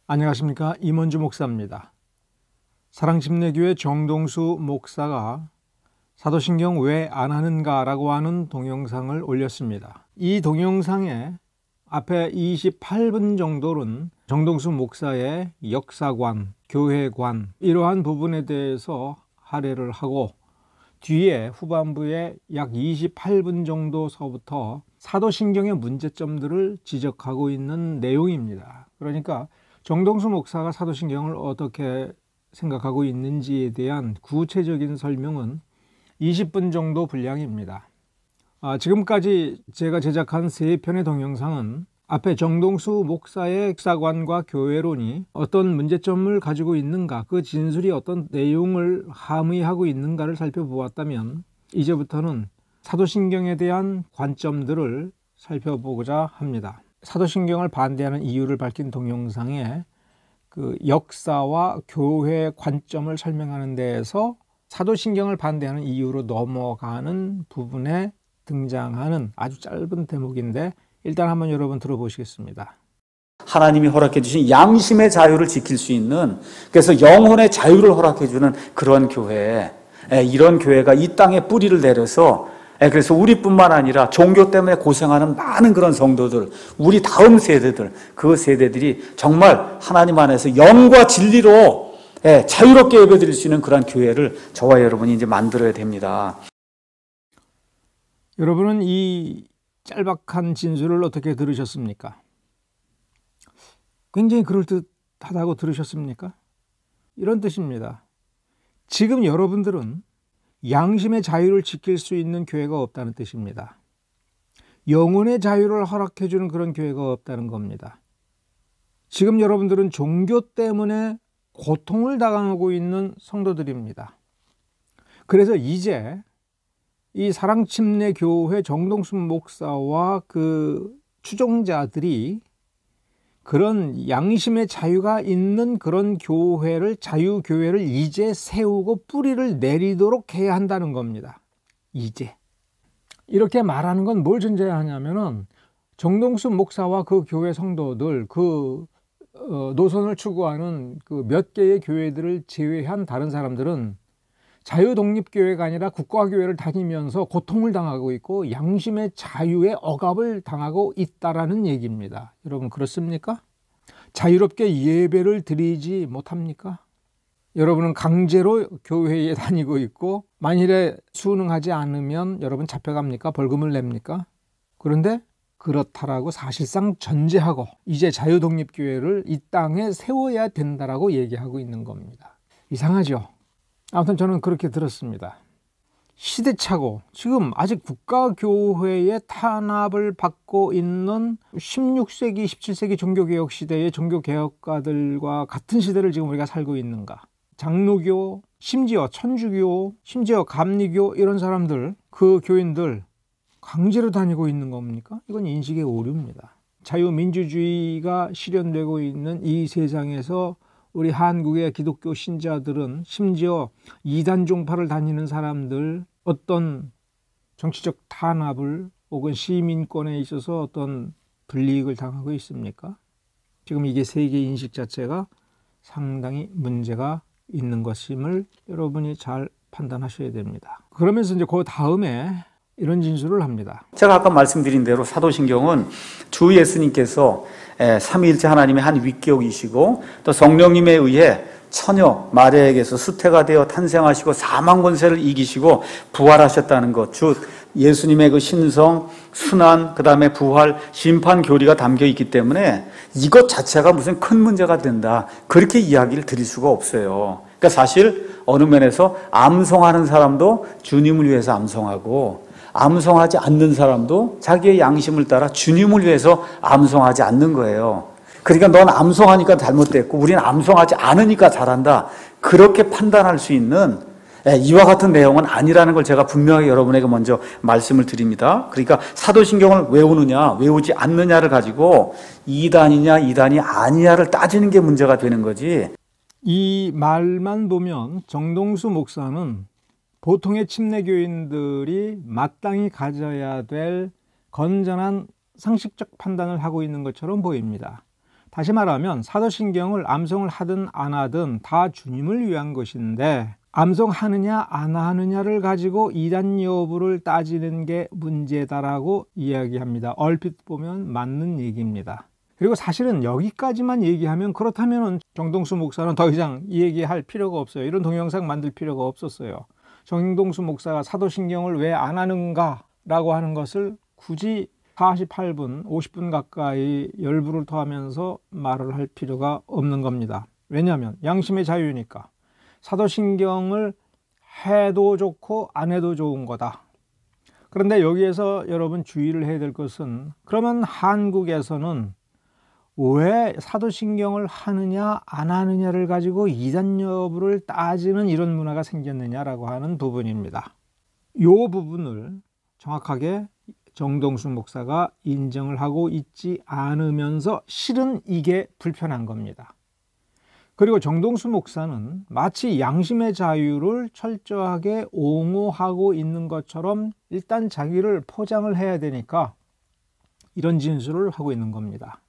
안녕하십니까, 임원주 목사입니다. 사랑침례교회 정동수 목사가 사도신경 왜 안 하는가 라고 하는 동영상을 올렸습니다. 이 동영상에 앞에 28분 정도는 정동수 목사의 역사관, 교회관 이러한 부분에 대해서 할애를 하고, 뒤에 후반부에 약 28분 정도서부터 사도신경의 문제점들을 지적하고 있는 내용입니다. 그러니까 정동수 목사가 사도신경을 어떻게 생각하고 있는지에 대한 구체적인 설명은 20분 정도 분량입니다. 지금까지 제가 제작한 3편의 동영상은 앞에 정동수 목사의 역사관과 교회론이 어떤 문제점을 가지고 있는가, 그 진술이 어떤 내용을 함의하고 있는가를 살펴보았다면, 이제부터는 사도신경에 대한 관점들을 살펴보고자 합니다. 사도신경을 반대하는 이유를 밝힌 동영상에 그 역사와 교회 관점을 설명하는 데에서 사도신경을 반대하는 이유로 넘어가는 부분에 등장하는 아주 짧은 대목인데, 일단 한번 여러분 들어보시겠습니다. 하나님이 허락해 주신 양심의 자유를 지킬 수 있는, 그래서 영혼의 자유를 허락해 주는 그런 교회, 이런 교회가 이 땅에 뿌리를 내려서, 그래서 우리뿐만 아니라 종교 때문에 고생하는 많은 그런 성도들, 우리 다음 세대들, 그 세대들이 정말 하나님 안에서 영과 진리로 자유롭게 예배드릴 수 있는 그런 교회를 저와 여러분이 이제 만들어야 됩니다. 여러분은 이 짤막한 진술을 어떻게 들으셨습니까? 굉장히 그럴듯하다고 들으셨습니까? 이런 뜻입니다. 지금 여러분들은 양심의 자유를 지킬 수 있는 교회가 없다는 뜻입니다. 영혼의 자유를 허락해주는 그런 교회가 없다는 겁니다. 지금 여러분들은 종교 때문에 고통을 당하고 있는 성도들입니다. 그래서 이제 이 사랑침례교회 정동수 목사와 그 추종자들이 그런 양심의 자유가 있는 그런 교회를, 자유교회를 이제 세우고 뿌리를 내리도록 해야 한다는 겁니다. 이제. 이렇게 말하는 건 뭘 전제하냐면은 정동수 목사와 그 교회 성도들, 그 노선을 추구하는 그 몇 개의 교회들을 제외한 다른 사람들은 자유독립교회가 아니라 국가교회를 다니면서 고통을 당하고 있고 양심의 자유에 억압을 당하고 있다라는 얘기입니다. 여러분 그렇습니까? 자유롭게 예배를 드리지 못합니까? 여러분은 강제로 교회에 다니고 있고, 만일에 순응하지 않으면 여러분 잡혀갑니까? 벌금을 냅니까? 그런데 그렇다라고 사실상 전제하고 이제 자유독립교회를 이 땅에 세워야 된다라고 얘기하고 있는 겁니다. 이상하죠? 아무튼 저는 그렇게 들었습니다. 시대착오, 지금 아직 국가교회의 탄압을 받고 있는 16세기, 17세기 종교개혁 시대의 종교개혁가들과 같은 시대를 지금 우리가 살고 있는가? 장로교, 심지어 천주교, 심지어 감리교 이런 사람들, 그 교인들 강제로 다니고 있는 겁니까? 이건 인식의 오류입니다. 자유민주주의가 실현되고 있는 이 세상에서 우리 한국의 기독교 신자들은 심지어 이단 종파를 다니는 사람들, 어떤 정치적 탄압을 혹은 시민권에 있어서 어떤 불이익을 당하고 있습니까? 지금 이게 세계 인식 자체가 상당히 문제가 있는 것임을 여러분이 잘 판단하셔야 됩니다. 그러면서 이제 그 다음에 이런 진술을 합니다. 제가 아까 말씀드린 대로 사도신경은 주 예수님께서 삼위일체 하나님의 한 윗기억이시고, 또 성령님에 의해 처녀 마리아에게서 수태가 되어 탄생하시고 사망 권세를 이기시고 부활하셨다는 것, 즉 예수님의 그 신성, 순환, 그 다음에 부활, 심판 교리가 담겨 있기 때문에 이것 자체가 무슨 큰 문제가 된다, 그렇게 이야기를 드릴 수가 없어요. 그러니까 사실 어느 면에서 암송하는 사람도 주님을 위해서 암송하고, 암송하지 않는 사람도 자기의 양심을 따라 주님을 위해서 암송하지 않는 거예요. 그러니까 넌 암송하니까 잘못됐고 우리는 암송하지 않으니까 잘한다, 그렇게 판단할 수 있는 이와 같은 내용은 아니라는 걸 제가 분명히 여러분에게 먼저 말씀을 드립니다. 그러니까 사도신경을 외우느냐 외우지 않느냐를 가지고 이단이냐 이단이 아니냐를 따지는 게 문제가 되는 거지. 이 말만 보면 정동수 목사는 보통의 침례교인들이 마땅히 가져야 될 건전한 상식적 판단을 하고 있는 것처럼 보입니다. 다시 말하면 사도신경을 암송을 하든 안 하든 다 주님을 위한 것인데 암송하느냐 안 하느냐를 가지고 이단 여부를 따지는 게 문제다라고 이야기합니다. 얼핏 보면 맞는 얘기입니다. 그리고 사실은 여기까지만 얘기하면 그렇다면 정동수 목사는 더 이상 얘기할 필요가 없어요. 이런 동영상 만들 필요가 없었어요. 정동수 목사가 사도신경을 왜 안 하는가 라고 하는 것을 굳이 48분, 50분 가까이 열부를 토하면서 말을 할 필요가 없는 겁니다. 왜냐하면 양심의 자유니까. 사도신경을 해도 좋고 안 해도 좋은 거다. 그런데 여기에서 여러분 주의를 해야 될 것은 그러면 한국에서는 왜 사도신경을 하느냐 안 하느냐를 가지고 이단 여부를 따지는 이런 문화가 생겼느냐라고 하는 부분입니다. 이 부분을 정확하게 정동수 목사가 인정을 하고 있지 않으면서 실은 이게 불편한 겁니다. 그리고 정동수 목사는 마치 양심의 자유를 철저하게 옹호하고 있는 것처럼 일단 자기를 포장을 해야 되니까 이런 진술을 하고 있는 겁니다.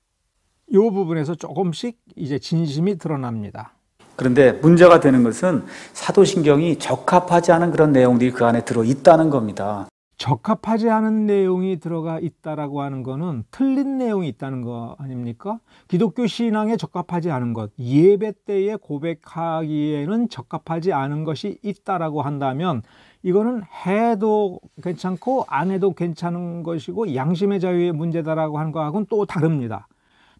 이 부분에서 조금씩 이제 진심이 드러납니다. 그런데 문제가 되는 것은 사도신경이 적합하지 않은 그런 내용들이 그 안에 들어있다는 겁니다. 적합하지 않은 내용이 들어가 있다라고 하는 거는 틀린 내용이 있다는 거 아닙니까? 기독교 신앙에 적합하지 않은 것, 예배 때에 고백하기에는 적합하지 않은 것이 있다라고 한다면 이거는 해도 괜찮고 안 해도 괜찮은 것이고 양심의 자유의 문제다라고 하는 거하고는 또 다릅니다.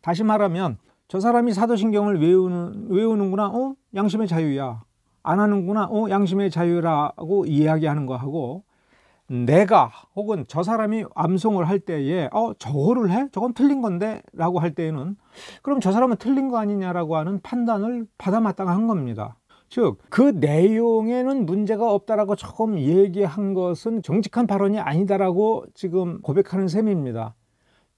다시 말하면 저 사람이 사도신경을 외우는구나, 양심의 자유야. 안 하는구나, 양심의 자유라고 이야기하는 거하고 내가 혹은 저 사람이 암송을 할 때에 저거를 해? 저건 틀린 건데? 라고 할 때에는 그럼 저 사람은 틀린 거 아니냐라고 하는 판단을 받아 마땅한 겁니다. 즉, 그 내용에는 문제가 없다라고 처음 얘기한 것은 정직한 발언이 아니다라고 지금 고백하는 셈입니다.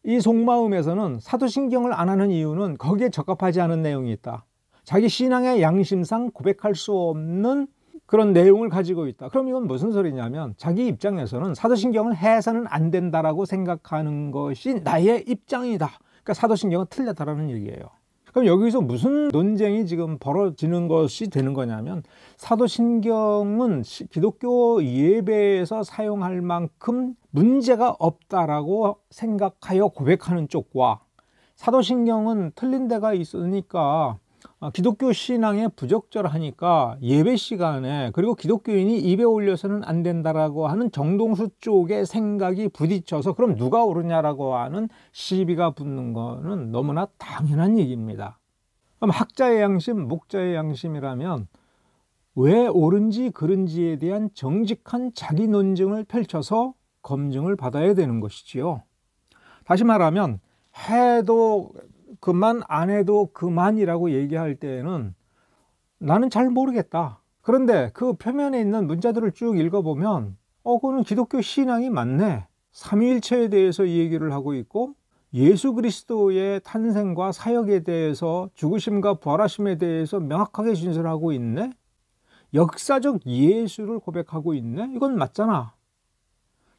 이 속마음에서는 사도신경을 안 하는 이유는 거기에 적합하지 않은 내용이 있다. 자기 신앙의 양심상 고백할 수 없는 그런 내용을 가지고 있다. 그럼 이건 무슨 소리냐면 자기 입장에서는 사도신경을 해서는 안 된다라고 생각하는 것이 나의 입장이다. 그러니까 사도신경은 틀렸다라는 얘기예요. 그럼 여기서 무슨 논쟁이 지금 벌어지는 것이 되는 거냐면 사도신경은 기독교 예배에서 사용할 만큼 문제가 없다라고 생각하여 고백하는 쪽과 사도신경은 틀린 데가 있으니까 기독교 신앙에 부적절하니까 예배 시간에 그리고 기독교인이 입에 올려서는 안 된다라고 하는 정동수 쪽의 생각이 부딪혀서 그럼 누가 옳으냐라고 하는 시비가 붙는 거는 너무나 당연한 얘기입니다. 그럼 학자의 양심, 목자의 양심이라면 왜 옳은지 그른지에 대한 정직한 자기 논증을 펼쳐서 검증을 받아야 되는 것이지요. 다시 말하면 해도 그만 안 해도 그만이라고 얘기할 때에는 나는 잘 모르겠다. 그런데 그 표면에 있는 문자들을 쭉 읽어보면 그거는 기독교 신앙이 맞네. 삼위일체에 대해서 얘기를 하고 있고 예수 그리스도의 탄생과 사역에 대해서 죽으심과 부활하심에 대해서 명확하게 진술하고 있네. 역사적 예수를 고백하고 있네. 이건 맞잖아.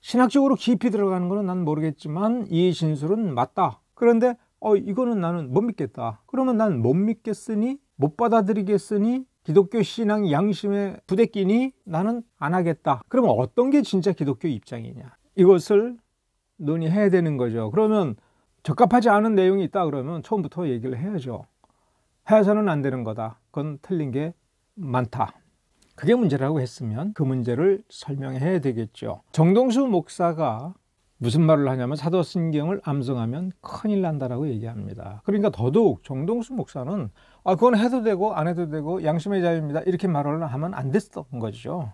신학적으로 깊이 들어가는 거는 난 모르겠지만 이 진술은 맞다. 그런데 이거는 나는 못 믿겠다. 그러면 난 못 믿겠으니 못 받아들이겠으니 기독교 신앙 양심에 부대끼니 나는 안 하겠다. 그러면 어떤 게 진짜 기독교 입장이냐? 이것을 논의해야 되는 거죠. 그러면 적합하지 않은 내용이 있다 그러면 처음부터 얘기를 해야죠. 해서는 안 되는 거다. 그건 틀린 게 많다. 그게 문제라고 했으면 그 문제를 설명해야 되겠죠. 정동수 목사가 무슨 말을 하냐면 사도신경을 암송하면 큰일 난다라고 얘기합니다. 그러니까 더더욱 정동수 목사는 그건 해도 되고 안 해도 되고 양심의 자유입니다. 이렇게 말을 하면 안 됐던 거죠.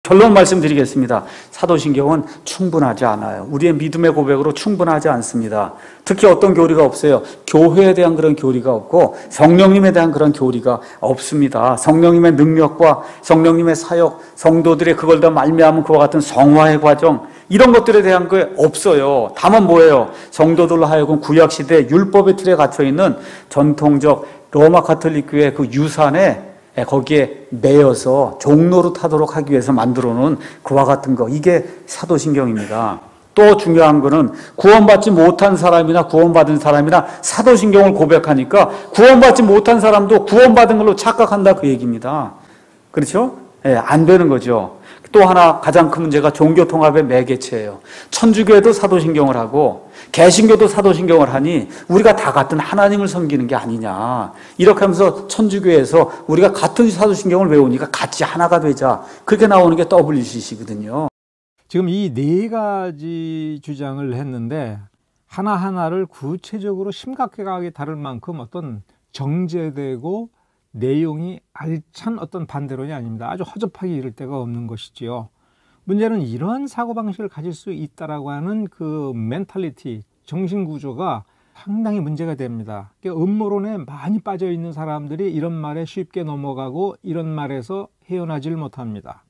결론 말씀드리겠습니다. 사도신경은 충분하지 않아요. 우리의 믿음의 고백으로 충분하지 않습니다. 특히 어떤 교리가 없어요. 교회에 대한 그런 교리가 없고 성령님에 대한 그런 교리가 없습니다. 성령님의 능력과 성령님의 사역, 성도들의 그걸 다 말미암은 그와 같은 성화의 과정 이런 것들에 대한 게 없어요. 다만 뭐예요? 성도들로 하여금 구약시대 율법의 틀에 갇혀있는 전통적 로마 가톨릭 교회 그 유산에 거기에 매여서 종로로 타도록 하기 위해서 만들어 놓은 그와 같은 거 이게 사도신경입니다. 또 중요한 거는 구원받지 못한 사람이나 구원받은 사람이나 사도신경을 고백하니까 구원받지 못한 사람도 구원받은 걸로 착각한다 그 얘기입니다. 그렇죠? 예, 안 되는 거죠. 또 하나 가장 큰 문제가 종교통합의 매개체예요. 천주교에도 사도신경을 하고 개신교도 사도신경을 하니 우리가 다 같은 하나님을 섬기는 게 아니냐. 이렇게 하면서 천주교에서 우리가 같은 사도신경을 외우니까 같이 하나가 되자. 그렇게 나오는 게 WCC거든요. 지금 이 네 가지 주장을 했는데 하나하나를 구체적으로 심각하게 다룰 만큼 어떤 정제되고 내용이 알찬 어떤 반대론이 아닙니다. 아주 허접하게 이를 데가 없는 것이지요. 문제는 이런 사고방식을 가질 수 있다라고 하는 그 멘탈리티, 정신구조가 상당히 문제가 됩니다. 음모론에 많이 빠져 있는 사람들이 이런 말에 쉽게 넘어가고 이런 말에서 헤어나질 못합니다.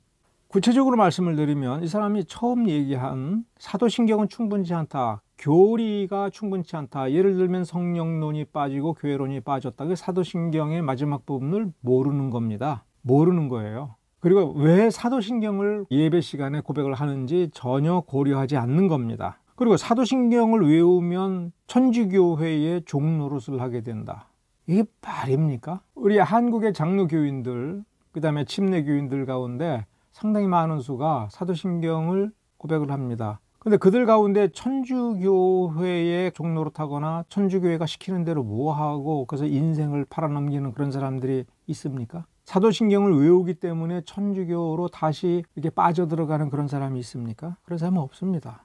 구체적으로 말씀을 드리면 이 사람이 처음 얘기한 사도신경은 충분치 않다, 교리가 충분치 않다, 예를 들면 성령론이 빠지고 교회론이 빠졌다, 그 사도신경의 마지막 부분을 모르는 겁니다. 모르는 거예요. 그리고 왜 사도신경을 예배 시간에 고백을 하는지 전혀 고려하지 않는 겁니다. 그리고 사도신경을 외우면 천주교회의 종노릇을 하게 된다. 이게 말입니까? 우리 한국의 장로교인들, 그 다음에 침례교인들 가운데 상당히 많은 수가 사도신경을 고백을 합니다. 근데 그들 가운데 천주교회에 종노릇하거나 천주교회가 시키는 대로 뭐하고 그래서 인생을 팔아넘기는 그런 사람들이 있습니까? 사도신경을 외우기 때문에 천주교로 다시 이렇게 빠져들어가는 그런 사람이 있습니까? 그런 사람은 없습니다.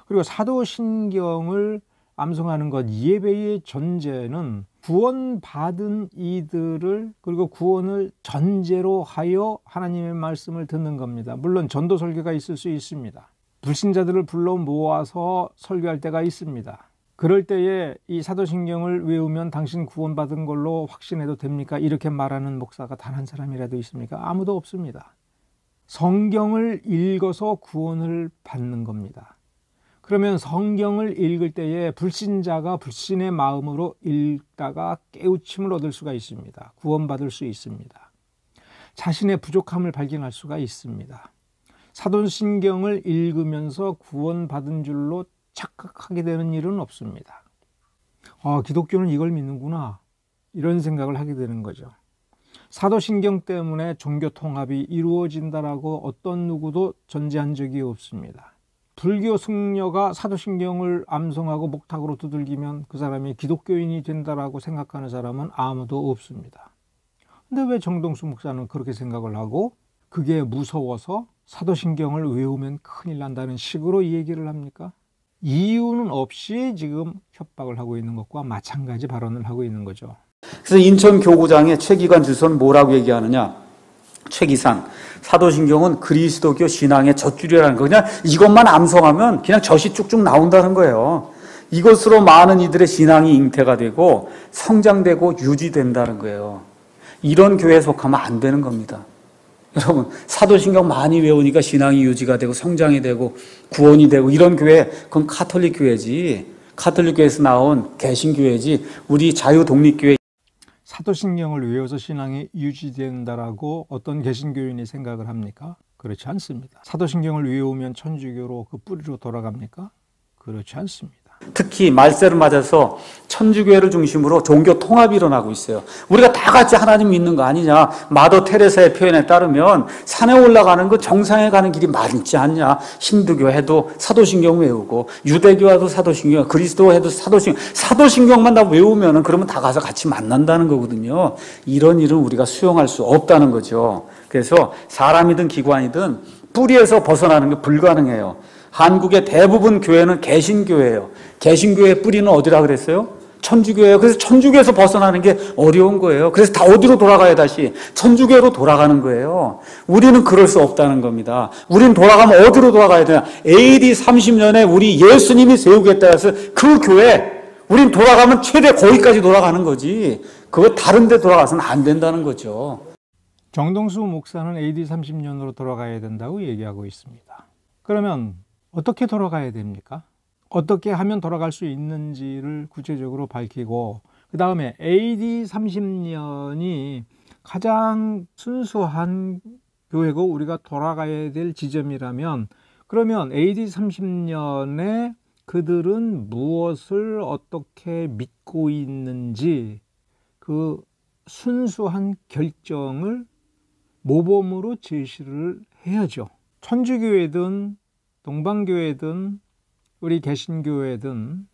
그리고 사도신경을 암송하는 것, 예배의 전제는 구원받은 이들을, 그리고 구원을 전제로 하여 하나님의 말씀을 듣는 겁니다. 물론 전도 설교가 있을 수 있습니다. 불신자들을 불러 모아서 설교할 때가 있습니다. 그럴 때에 이 사도신경을 외우면 당신 구원받은 걸로 확신해도 됩니까? 이렇게 말하는 목사가 단 한 사람이라도 있습니까? 아무도 없습니다. 성경을 읽어서 구원을 받는 겁니다. 그러면 성경을 읽을 때에 불신자가 불신의 마음으로 읽다가 깨우침을 얻을 수가 있습니다. 구원받을 수 있습니다. 자신의 부족함을 발견할 수가 있습니다. 사도신경을 읽으면서 구원받은 줄로 착각하게 되는 일은 없습니다. 기독교는 이걸 믿는구나, 이런 생각을 하게 되는 거죠. 사도신경 때문에 종교통합이 이루어진다라고 어떤 누구도 전제한 적이 없습니다. 불교 승려가 사도신경을 암송하고 목탁으로 두들기면 그 사람이 기독교인이 된다라고 생각하는 사람은 아무도 없습니다. 근데 왜 정동수 목사는 그렇게 생각을 하고 그게 무서워서 사도신경을 외우면 큰일 난다는 식으로 이 얘기를 합니까? 이유는 없이 지금 협박을 하고 있는 것과 마찬가지 발언을 하고 있는 거죠. 그래서 인천 교구장의 최기관 주소는 뭐라고 얘기하느냐? 최기상, 사도신경은 그리스도교 신앙의 젖줄이라는 거, 그냥 이것만 암송하면 그냥 젖이 쭉쭉 나온다는 거예요. 이것으로 많은 이들의 신앙이 잉태가 되고 성장되고 유지된다는 거예요. 이런 교회에 속하면 안 되는 겁니다. 여러분, 사도신경 많이 외우니까 신앙이 유지가 되고 성장이 되고 구원이 되고 이런 교회, 그건 카톨릭 교회지. 카톨릭 교회에서 나온 개신교회지. 우리 자유독립교회. 사도신경을 외워서 신앙이 유지된다라고 어떤 개신교인이 생각을 합니까? 그렇지 않습니다. 사도신경을 외우면 천주교로 그 뿌리로 돌아갑니까? 그렇지 않습니다. 특히 말세를 맞아서 천주교회를 중심으로 종교 통합이 일어나고 있어요. 우리가 다 같이 하나님 믿는 거 아니냐. 마더 테레사의 표현에 따르면 산에 올라가는 거 정상에 가는 길이 많지 않냐. 힌두교 해도 사도신경 외우고 유대교와도 사도신경, 그리스도 해도 사도신경만 다 외우면은 그러면 다 가서 같이 만난다는 거거든요. 이런 일은 우리가 수용할 수 없다는 거죠. 그래서 사람이든 기관이든 뿌리에서 벗어나는 게 불가능해요. 한국의 대부분 교회는 개신교회예요. 개신교회의 뿌리는 어디라 그랬어요? 천주교예요. 그래서 천주교에서 벗어나는 게 어려운 거예요. 그래서 다 어디로 돌아가야 다시? 천주교로 돌아가는 거예요. 우리는 그럴 수 없다는 겁니다. 우리는 돌아가면 어디로 돌아가야 되나? AD 30년에 우리 예수님이 세우겠다 해서 그 교회, 우린 돌아가면 최대 거기까지 돌아가는 거지. 그거 다른 데 돌아가서는 안 된다는 거죠. 정동수 목사는 AD 30년으로 돌아가야 된다고 얘기하고 있습니다. 그러면 어떻게 돌아가야 됩니까? 어떻게 하면 돌아갈 수 있는지를 구체적으로 밝히고, 그 다음에 AD 30년이 가장 순수한 교회고 우리가 돌아가야 될 지점이라면 그러면 AD 30년에 그들은 무엇을 어떻게 믿고 있는지 그 순수한 결정을 모범으로 제시를 해야죠. 천주교회든 동방교회든 우리 개신교회든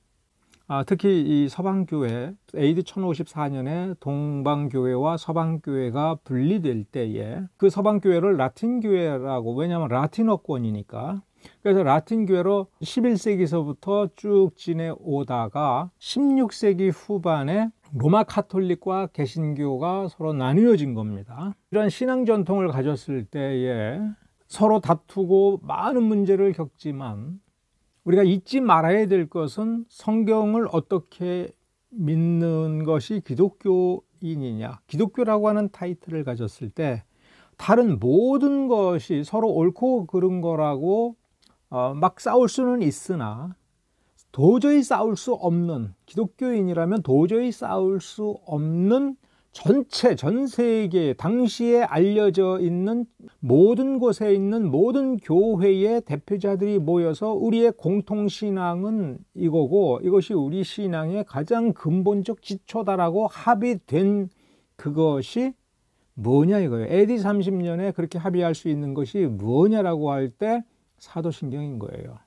특히 이 서방교회 AD 1054년에 동방교회와 서방교회가 분리될 때에 그 서방교회를 라틴교회라고, 왜냐하면 라틴어권이니까, 그래서 라틴교회로 11세기서부터 쭉 지내오다가 16세기 후반에 로마 카톨릭과 개신교가 서로 나뉘어진 겁니다. 이런 신앙 전통을 가졌을 때에 서로 다투고 많은 문제를 겪지만 우리가 잊지 말아야 될 것은 성경을 어떻게 믿는 것이 기독교인이냐. 기독교라고 하는 타이틀을 가졌을 때 다른 모든 것이 서로 옳고 그른 거라고 막 싸울 수는 있으나 도저히 싸울 수 없는, 기독교인이라면 도저히 싸울 수 없는 전체 전 세계 당시에 알려져 있는 모든 곳에 있는 모든 교회의 대표자들이 모여서 우리의 공통신앙은 이거고 이것이 우리 신앙의 가장 근본적 기초다라고 합의된 그것이 뭐냐 이거예요. AD 30년에 그렇게 합의할 수 있는 것이 뭐냐라고 할 때 사도신경인 거예요.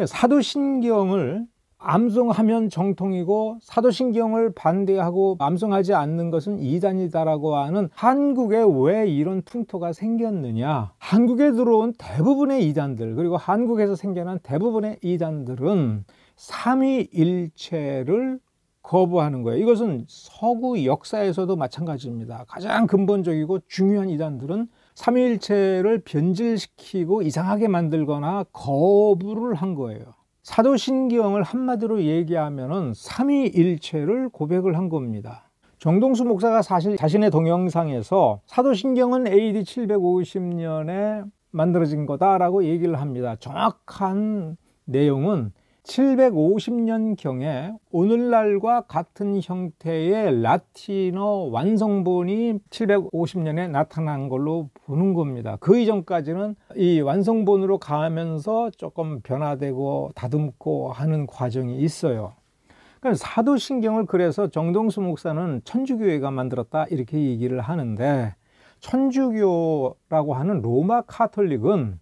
사도신경을 암송하면 정통이고 사도신경을 반대하고 암송하지 않는 것은 이단이다라고 하는 한국에 왜 이런 풍토가 생겼느냐. 한국에 들어온 대부분의 이단들, 그리고 한국에서 생겨난 대부분의 이단들은 삼위일체를 거부하는 거예요. 이것은 서구 역사에서도 마찬가지입니다. 가장 근본적이고 중요한 이단들은 삼위일체를 변질시키고 이상하게 만들거나 거부를 한 거예요. 사도신경을 한마디로 얘기하면은 삼위일체를 고백을 한 겁니다. 정동수 목사가 사실 자신의 동영상에서 사도신경은 AD 750년에 만들어진 거다라고 얘기를 합니다. 정확한 내용은 750년경에 오늘날과 같은 형태의 라틴어 완성본이 750년에 나타난 걸로 보는 겁니다. 그 이전까지는 이 완성본으로 가면서 조금 변화되고 다듬고 하는 과정이 있어요. 그러니까 사도신경을 그래서 정동수 목사는 천주교회가 만들었다 이렇게 얘기를 하는데, 천주교라고 하는 로마 카톨릭은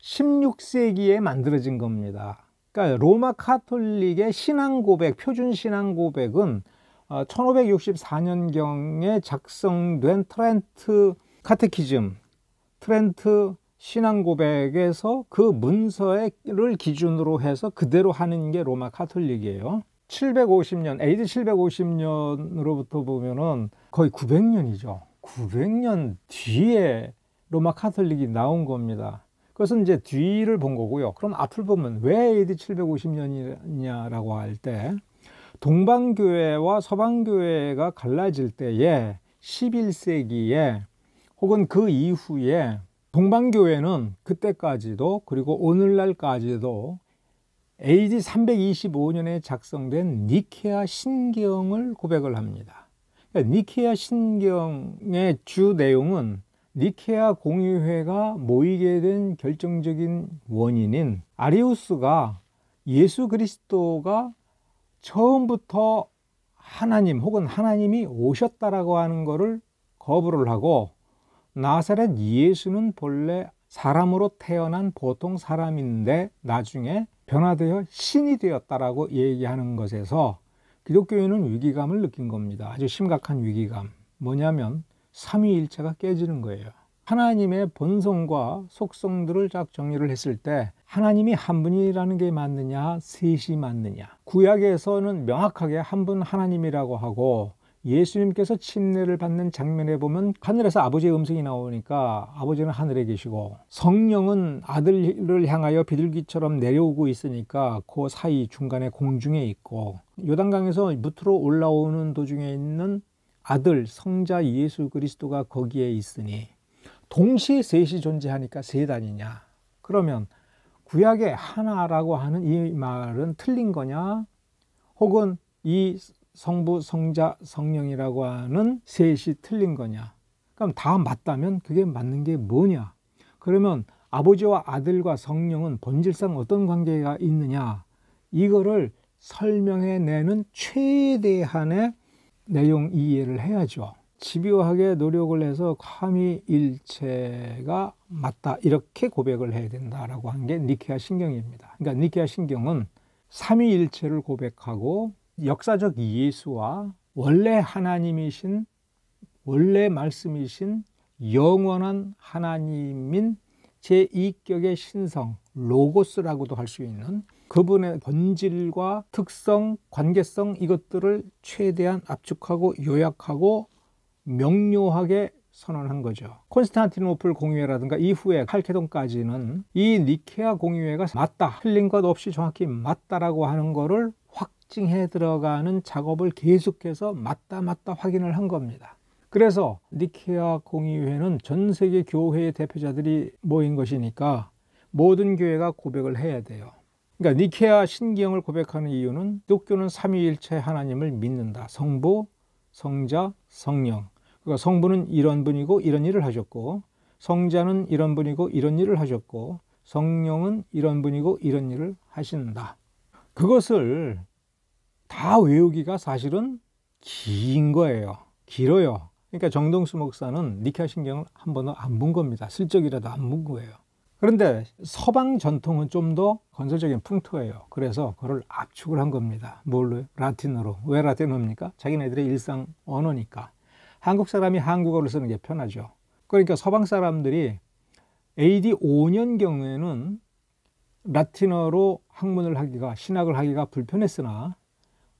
16세기에 만들어진 겁니다. 그러니까 로마 카톨릭의 신앙 고백, 표준 신앙 고백은 1564년경에 작성된 트렌트 카테키즘, 트렌트 신앙 고백에서 그 문서를 기준으로 해서 그대로 하는 게 로마 카톨릭이에요. 750년, AD 750년으로부터 보면은 거의 900년이죠. 900년 뒤에 로마 카톨릭이 나온 겁니다. 그것은 이제 뒤를 본 거고요. 그럼 앞을 보면 왜 AD 750년이냐라고 할 때, 동방교회와 서방교회가 갈라질 때에 11세기에 혹은 그 이후에 동방교회는 그때까지도 그리고 오늘날까지도 AD 325년에 작성된 니케아 신경을 고백을 합니다. 그러니까 니케아 신경의 주 내용은 니케아 공의회가 모이게 된 결정적인 원인인 아리우스가 예수 그리스도가 처음부터 하나님 혹은 하나님이 오셨다라고 하는 것을 거부를 하고, 나사렛 예수는 본래 사람으로 태어난 보통 사람인데 나중에 변화되어 신이 되었다라고 얘기하는 것에서 기독교인은 위기감을 느낀 겁니다. 아주 심각한 위기감. 뭐냐면 삼위일체가 깨지는 거예요. 하나님의 본성과 속성들을 쫙 정리를 했을 때 하나님이 한 분이라는 게 맞느냐, 셋이 맞느냐. 구약에서는 명확하게 한 분 하나님이라고 하고, 예수님께서 침례를 받는 장면에 보면 하늘에서 아버지의 음성이 나오니까 아버지는 하늘에 계시고, 성령은 아들을 향하여 비둘기처럼 내려오고 있으니까 그 사이 중간에 공중에 있고, 요단강에서 무트로 올라오는 도중에 있는 아들 성자 예수 그리스도가 거기에 있으니 동시에 셋이 존재하니까 셋 아니냐. 그러면 구약의 하나라고 하는 이 말은 틀린 거냐, 혹은 이 성부 성자 성령이라고 하는 셋이 틀린 거냐. 그럼 다 맞다면 그게 맞는 게 뭐냐. 그러면 아버지와 아들과 성령은 본질상 어떤 관계가 있느냐, 이거를 설명해내는 최대한의 내용 이해를 해야죠. 집요하게 노력을 해서 삼위일체가 맞다, 이렇게 고백을 해야 된다라고 한 게 니케아 신경입니다. 그러니까 니케아 신경은 삼위일체를 고백하고 역사적 예수와 원래 하나님이신, 원래 말씀이신 영원한 하나님인 제2격의 신성, 로고스라고도 할 수 있는 그분의 본질과 특성, 관계성, 이것들을 최대한 압축하고 요약하고 명료하게 선언한 거죠. 콘스탄티노플 공의회라든가 이후에 칼케돈까지는 이 니케아 공의회가 맞다, 틀린 것 없이 정확히 맞다라고 하는 거를 확증해 들어가는 작업을 계속해서 맞다 확인을 한 겁니다. 그래서 니케아 공의회는 전 세계 교회의 대표자들이 모인 것이니까 모든 교회가 고백을 해야 돼요. 그러니까 니케아 신경을 고백하는 이유는 기독교는 삼위일체 하나님을 믿는다. 성부, 성자, 성령. 그러니까 성부는 이런 분이고 이런 일을 하셨고, 성자는 이런 분이고 이런 일을 하셨고, 성령은 이런 분이고 이런 일을 하신다. 그것을 다 외우기가 사실은 긴 거예요. 길어요. 그러니까 정동수 목사는 니케아 신경을 한 번도 안 본 겁니다. 슬쩍이라도 안 본 거예요. 그런데 서방 전통은 좀 더 건설적인 풍토예요. 그래서 그걸 압축을 한 겁니다. 뭘로? 라틴어로. 왜 라틴어입니까? 자기네들의 일상 언어니까. 한국 사람이 한국어를 쓰는 게 편하죠. 그러니까 서방 사람들이 AD 5년경에는 라틴어로 학문을 하기가, 신학을 하기가 불편했으나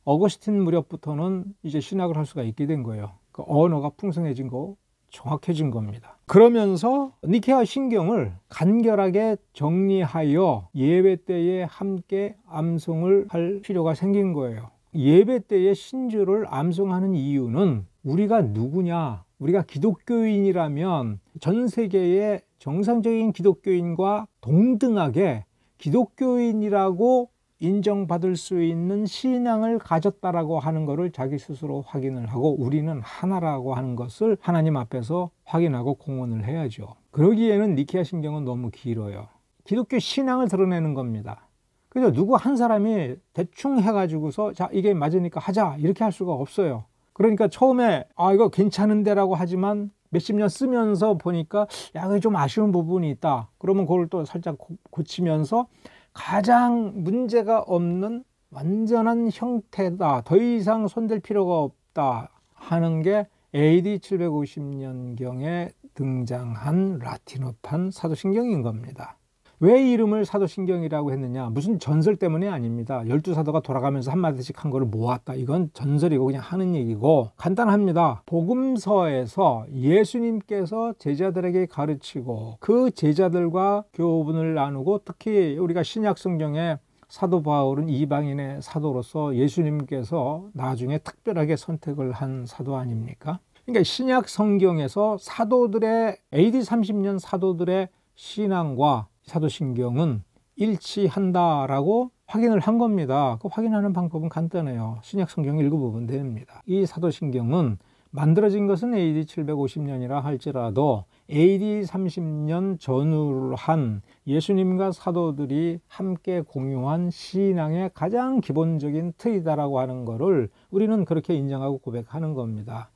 어거스틴 무렵부터는 이제 신학을 할 수가 있게 된 거예요. 그 언어가 풍성해진 거, 정확해진 겁니다. 그러면서 니케아 신경을 간결하게 정리하여 예배 때에 함께 암송을 할 필요가 생긴 거예요. 예배 때에 신주를 암송하는 이유는 우리가 누구냐, 우리가 기독교인이라면 전 세계의 정상적인 기독교인과 동등하게 기독교인이라고 인정받을 수 있는 신앙을 가졌다라고 하는 것을 자기 스스로 확인을 하고, 우리는 하나라고 하는 것을 하나님 앞에서 확인하고 공언을 해야죠. 그러기에는 니케아 신경은 너무 길어요. 기독교 신앙을 드러내는 겁니다. 그래서 누구 한 사람이 대충 해가지고서 자, 이게 맞으니까 하자, 이렇게 할 수가 없어요. 그러니까 처음에 이거 괜찮은데 라고 하지만 몇십 년 쓰면서 보니까 이게 좀 아쉬운 부분이 있다. 그러면 그걸 또 살짝 고치면서 가장 문제가 없는 완전한 형태다, 더 이상 손댈 필요가 없다 하는 게 AD 750년경에 등장한 라틴어판 사도신경인 겁니다. 왜 이름을 사도신경이라고 했느냐? 무슨 전설 때문에 아닙니다. 12사도가 돌아가면서 한마디씩 한 거를 모았다. 이건 전설이고 그냥 하는 얘기고 간단합니다. 복음서에서 예수님께서 제자들에게 가르치고 그 제자들과 교분을 나누고, 특히 우리가 신약 성경에 사도 바울은 이방인의 사도로서 예수님께서 나중에 특별하게 선택을 한 사도 아닙니까? 그러니까 신약 성경에서 사도들의 AD 30년 사도들의 신앙과 사도신경은 일치한다라고 확인을 한 겁니다. 그 확인하는 방법은 간단해요. 신약 성경 읽어보면 됩니다. 이 사도신경은 만들어진 것은 AD 750년이라 할지라도 AD 30년 전후를 한 예수님과 사도들이 함께 공유한 신앙의 가장 기본적인 틀이다라고 하는 것을 우리는 그렇게 인정하고 고백하는 겁니다.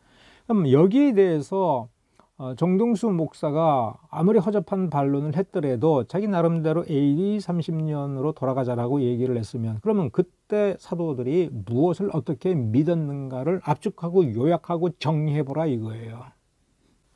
그럼 여기에 대해서 정동수 목사가 아무리 허접한 반론을 했더라도 자기 나름대로 AD 30년으로 돌아가자라고 얘기를 했으면, 그러면 그때 사도들이 무엇을 어떻게 믿었는가를 압축하고 요약하고 정리해보라 이거예요.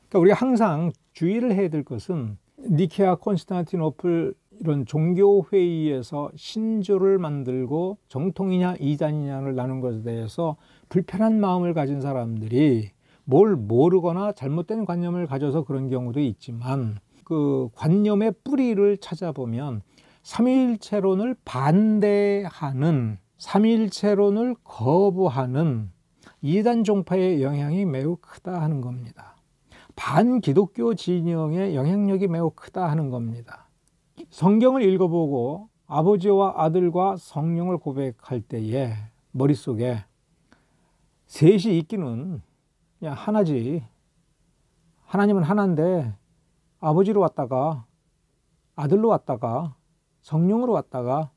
그러니까 우리가 항상 주의를 해야 될 것은 니케아, 콘스탄티노플 이런 종교회의에서 신조를 만들고 정통이냐 이단이냐를 나눈 것에 대해서 불편한 마음을 가진 사람들이 뭘 모르거나 잘못된 관념을 가져서 그런 경우도 있지만, 그 관념의 뿌리를 찾아보면 삼위일체론을 반대하는, 삼위일체론을 거부하는 이단 종파의 영향이 매우 크다 하는 겁니다. 반기독교 진영의 영향력이 매우 크다 하는 겁니다. 성경을 읽어보고 아버지와 아들과 성령을 고백할 때에 머릿속에 셋이 있기는 그냥 하나지. 하나님은 하나인데 아버지로 왔다가 아들로 왔다가 성령으로 왔다가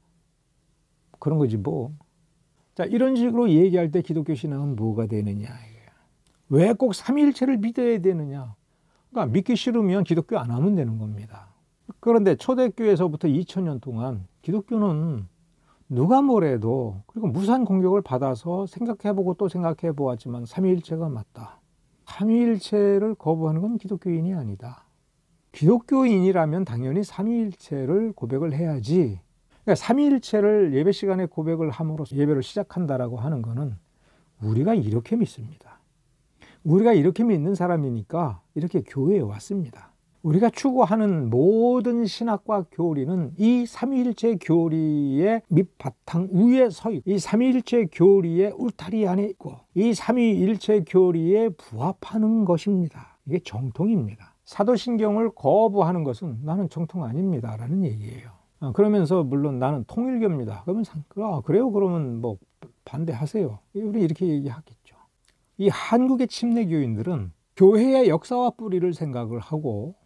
그런 거지 뭐. 자, 이런 식으로 얘기할 때 기독교 신앙은 뭐가 되느냐. 왜 꼭 삼위일체를 믿어야 되느냐. 그러니까 믿기 싫으면 기독교 안 하면 되는 겁니다. 그런데 초대교회에서부터 2000년 동안 기독교는 누가 뭐래도, 그리고 무산 공격을 받아서 생각해보고 또 생각해보았지만 삼위일체가 맞다. 삼위일체를 거부하는 건 기독교인이 아니다. 기독교인이라면 당연히 삼위일체를 고백을 해야지. 그러니까 삼위일체를 예배 시간에 고백을 함으로써 예배를 시작한다라고 하는 것은 우리가 이렇게 믿습니다. 우리가 이렇게 믿는 사람이니까 이렇게 교회에 왔습니다. 우리가 추구하는 모든 신학과 교리는 이 삼위일체 교리의 밑바탕 위에 서 있고, 이 삼위일체 교리의 울타리 안에 있고, 이 삼위일체 교리에 부합하는 것입니다. 이게 정통입니다. 사도신경을 거부하는 것은 나는 정통 아닙니다 라는 얘기예요. 그러면서 물론 나는 통일교입니다. 그러면 그래요? 그러면 뭐 반대하세요. 우리 이렇게 얘기하겠죠. 이 한국의 침례교인들은 교회의 역사와 뿌리를 생각을 하고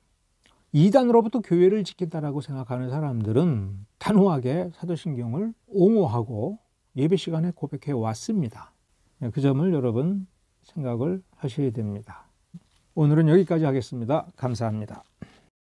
이단으로부터 교회를 지킨다라고 생각하는 사람들은 단호하게 사도신경을 옹호하고 예배 시간에 고백해 왔습니다. 그 점을 여러분 생각을 하셔야 됩니다. 오늘은 여기까지 하겠습니다. 감사합니다.